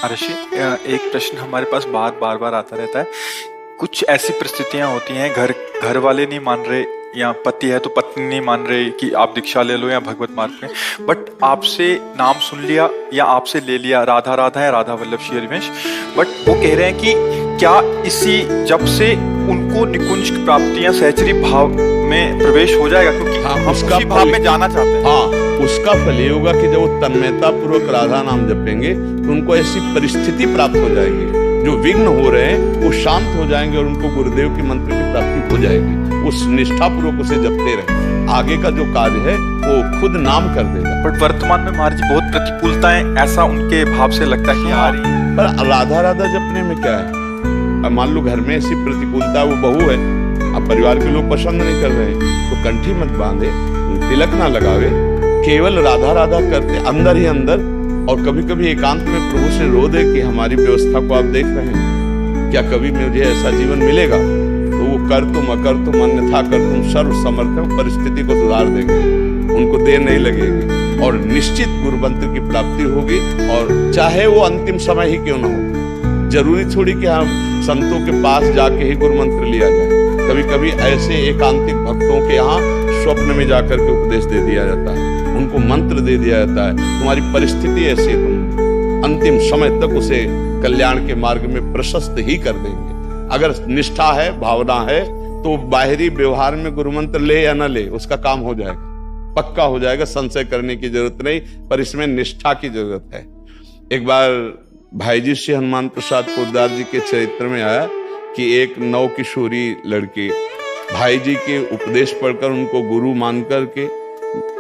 ऋषि, एक प्रश्न हमारे पास बार बार आता रहता है। कुछ ऐसी परिस्थितियां होती हैं, घर वाले नहीं मान रहे, या पति है तो पत्नी नहीं मान रहे कि आप दीक्षा ले लो या भगवत मार्ग में, बट आपसे नाम सुन लिया या आपसे ले लिया, राधा राधा है, राधा वल्लभ श्री हरिवंश, बट वो कह रहे हैं कि क्या इसी जब से उनको निकुंज की प्राप्ति या सहचरी भाव में प्रवेश हो जाएगा? क्योंकि हम उसी भाव में जाना चाहते हैं। हाँ, उसका फल ये होगा कि जब वो तन्मयता पूर्वक राधा नाम जपेंगे तो उनको ऐसी परिस्थिति प्राप्त हो जाएगी, जो विघ्न हो रहे हैं वो शांत हो जाएंगे और उनको गुरुदेव की मंत्र की प्राप्ति हो जाएगी। उस निष्ठा पूर्वक उसे जपते रहे, आगे का जो कार्य है वो खुद नाम कर देगा। बट वर्तमान में महाराज जी बहुत प्रतिकूलताएं, ऐसा उनके भाव से लगता है कि आ रही है। पर राधा राधा जपने में क्या है? अब मान लो घर में ऐसी प्रतिकूलता, वो बहू है, अब परिवार के लोग पसंद नहीं कर रहे हैं तो कंठी मत बांधे, तिलक ना लगावे, केवल राधा राधा करते अंदर ही अंदर। और कभी कभी एकांत में प्रभु से रो दे कि हमारी व्यवस्था को आप देख रहे हैं, क्या कभी मुझे ऐसा जीवन मिलेगा? तो वो कर तुम अकर तुम अन्यथा कर तुम सर्व समर्थ हो, परिस्थिति को सुधार देंगे, उनको देर नहीं लगेगी और निश्चित गुरु मंत्र की प्राप्ति होगी। और चाहे वो अंतिम समय ही क्यों ना हो, जरूरी थोड़ी कि हम संतों के पास जाके ही गुरु मंत्र लिया जाए। कभी कभी ऐसे एकांतिक भक्तों के यहाँ स्वप्न में जाकर के उपदेश दे दिया जाता है, उनको मंत्र दे दिया जाता है, तुम्हारी परिस्थिति ऐसी है, तुम अंतिम समय तक उसे कल्याण के मार्ग में प्रशस्त ही कर देंगे। अगर निष्ठा है, भावना है, तो बाहरी व्यवहार में गुरु मंत्र ले या न ले, उसका काम हो जाएगा, पक्का हो जाएगा, संशय करने की जरूरत नहीं। पर इसमें निष्ठा की जरूरत है। एक बार भाई जी श्री हनुमान प्रसाद पोद्दार जी के चरित्र में आया कि एक नव किशोरी लड़की भाई जी के उपदेश पढ़कर उनको गुरु मान करके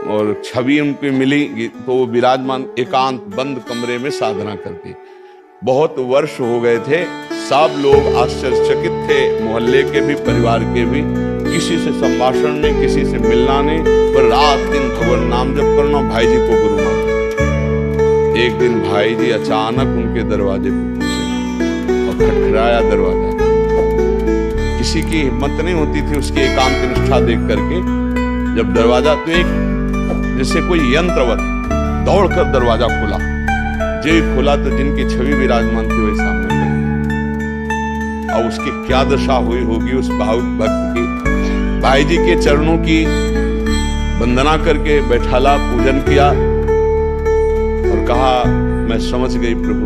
और छवि उनको मिली तो वो विराजमान एकांत बंद कमरे में साधना करती। बहुत वर्ष हो गए थे, सब लोग आश्चर्यचकित थे, मोहल्ले के भी, परिवार के भी, किसी से संभाषण नहीं, किसी से मिलना नहीं, पर रात दिन भगवान नाम जप करना, भाई जी को गुरु मानना। एक दिन भाई जी अचानक उनके दरवाजे पे पहुंचे और खटखटाया दरवाजा। किसी की हिम्मत नहीं होती थी उसकी एकांत निष्ठा देख करके। जब दरवाजा, तो एक जैसे कोई यंत्रवत दौड़कर दरवाजा खोला, जो खोला तो जिनकी छवि विराजमान थी वही सामने गई। और उसकी क्या दशा हुई होगी उस भावुक भक्त की। भाई जी के चरणों की वंदना करके बैठाला, पूजन किया और कहा, मैं समझ गई प्रभु,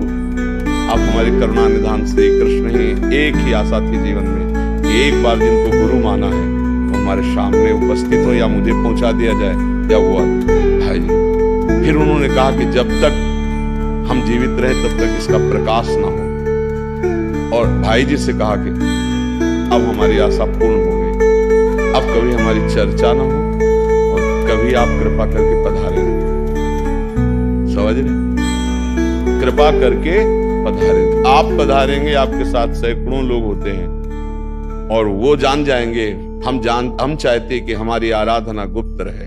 आप हमारे करुणा निधान श्री कृष्ण ही। एक ही आशा थी जीवन में, एक बार जिनको गुरु माना है वो हमारे सामने उपस्थित हो, या मुझे पहुंचा दिया जाए या वो भाई जी। फिर उन्होंने कहा कि जब तक हम जीवित रहे तब तक इसका प्रकाश ना हो। और भाई जी से कहा कि अब हमारी आशा पूर्ण हो गई, अब कभी हमारी चर्चा ना हो और कभी आप कृपा करके पधारे। समझ रहे? कृपा करके पधारे। आप पधारेंगे, आपके साथ सैकड़ों लोग होते हैं और वो जान जाएंगे। हम चाहते कि हमारी आराधना गुप्त रहे,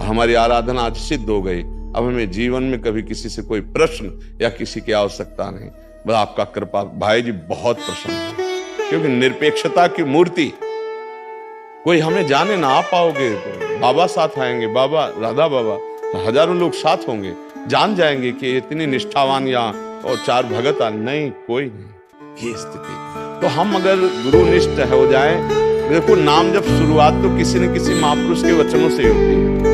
हमारी आराधना आज सिद्ध हो गई। अब हमें जीवन में कभी किसी से कोई प्रश्न या किसी की आवश्यकता नहीं, बस आपका कृपा। भाई जी बहुत प्रसन्न है, क्योंकि निरपेक्षता की मूर्ति। कोई हमें जाने ना, आ पाओगे तो बाबा साथ आएंगे, बाबा राधा बाबा, तो हजारों लोग साथ होंगे, जान जाएंगे कि इतनी निष्ठावान या और चार भगत नहीं, कोई नहीं। ये स्थिति तो हम अगर गुरुनिष्ठ हो जाए, देखो नाम जब शुरुआत तो किसी न किसी महापुरुष के वचनों से होती है।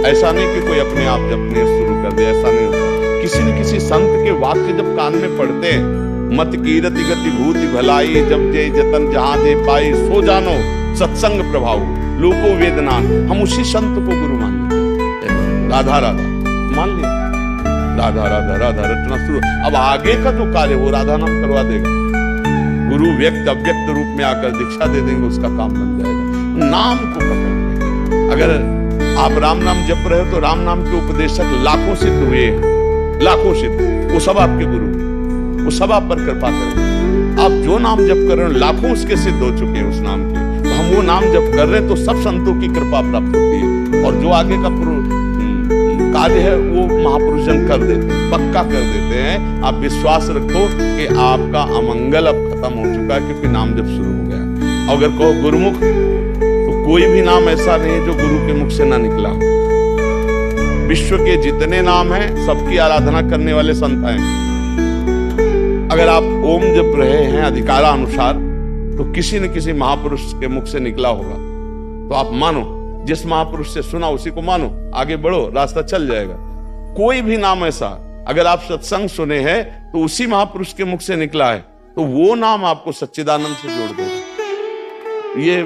ऐसा नहीं कि कोई अपने आप जपने शुरू कर दे, ऐसा नहीं होता। किसी न किसी संत के वाक्य जब कान में पड़ते हैं, मत कीरति गति भूति भलाई, जब जय जतन जहां दे पाई, सो जानो सत्संग प्रभाव लोको वेदना। हम उसी संत को गुरु मान लेते। राधा राधा मान लिया, राधा राधा राधा रटना शुरू। अब आगे का जो कार्य वो राधा नाम करवा देगा। गुरु व्यक्त अव्यक्त रूप में आकर दीक्षा दे देंगे, उसका काम बन जाएगा। नाम को पकड़ लेंगे। अगर आप राम नाम जप रहे हो तो राम नाम के उपदेशक लाखों सिद्ध हुए हैं, लाखों सिद्ध, वो सब आपके गुरु, वो सब आप पर कृपा करें। आप जो नाम जप कर रहे हो लाखों उसके सिद्ध हो चुके हैं उस नाम के, तो हम वो नाम जप कर रहे हैं तो सब संतों की कृपा प्राप्त होती है। और जो आगे का कार्य है वो महापुरुष जन कर देते हैं, पक्का कर देते हैं। आप विश्वास रखो कि आपका अमंगल अब खत्म हो चुका है, क्योंकि नाम जब शुरू हो गया। अगर कहो गुरुमुख, तो कोई भी नाम ऐसा नहीं जो गुरु के मुख से ना निकला। विश्व के जितने नाम हैं सबकी आराधना करने वाले संत हैं। अगर आप ओम जप रहे हैं अधिकारानुसार तो किसी न किसी महापुरुष के मुख से निकला होगा, तो आप मानो, जिस महापुरुष से सुना उसी को मानो, आगे बढ़ो, रास्ता चल जाएगा। कोई भी नाम ऐसा अगर आप सत्संग सुने हैं तो उसी महापुरुष के मुख से निकला है, तो वो नाम आपको सच्चिदानंद से जोड़ देगा। ये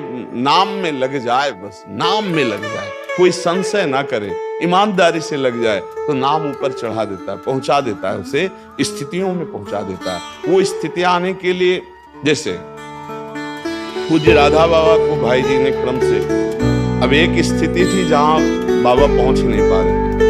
नाम में लग जाए, बस नाम में लग जाए, कोई संशय ना करे, ईमानदारी से लग जाए तो नाम ऊपर चढ़ा देता है, पहुंचा देता है, उसे स्थितियों में पहुंचा देता है। वो स्थितियां आने के लिए, जैसे पूज्य राधा बाबा को भाई जी ने क्रम से, अब एक स्थिति थी जहां बाबा पहुंच नहीं पा रहे थे,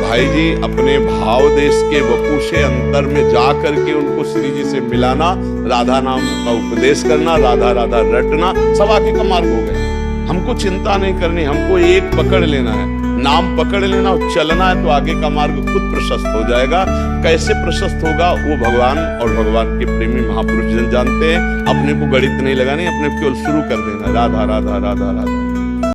भाई जी अपने भाव देश के वपू से अंतर में जा करके उनको श्री जी से मिलाना, राधा नाम का उपदेश करना, राधा राधा रटना, सब आगे का मार्ग हो गए। हमको चिंता नहीं करनी, हमको एक पकड़ लेना है, नाम पकड़ लेना और चलना है, तो आगे का मार्ग खुद प्रशस्त हो जाएगा। कैसे प्रशस्त होगा वो भगवान और भगवान के प्रेमी महापुरुष जन जानते हैं। अपने को गणित नहीं लगानी, अपने को केवल शुरू कर देना, राधा राधा राधा राधा।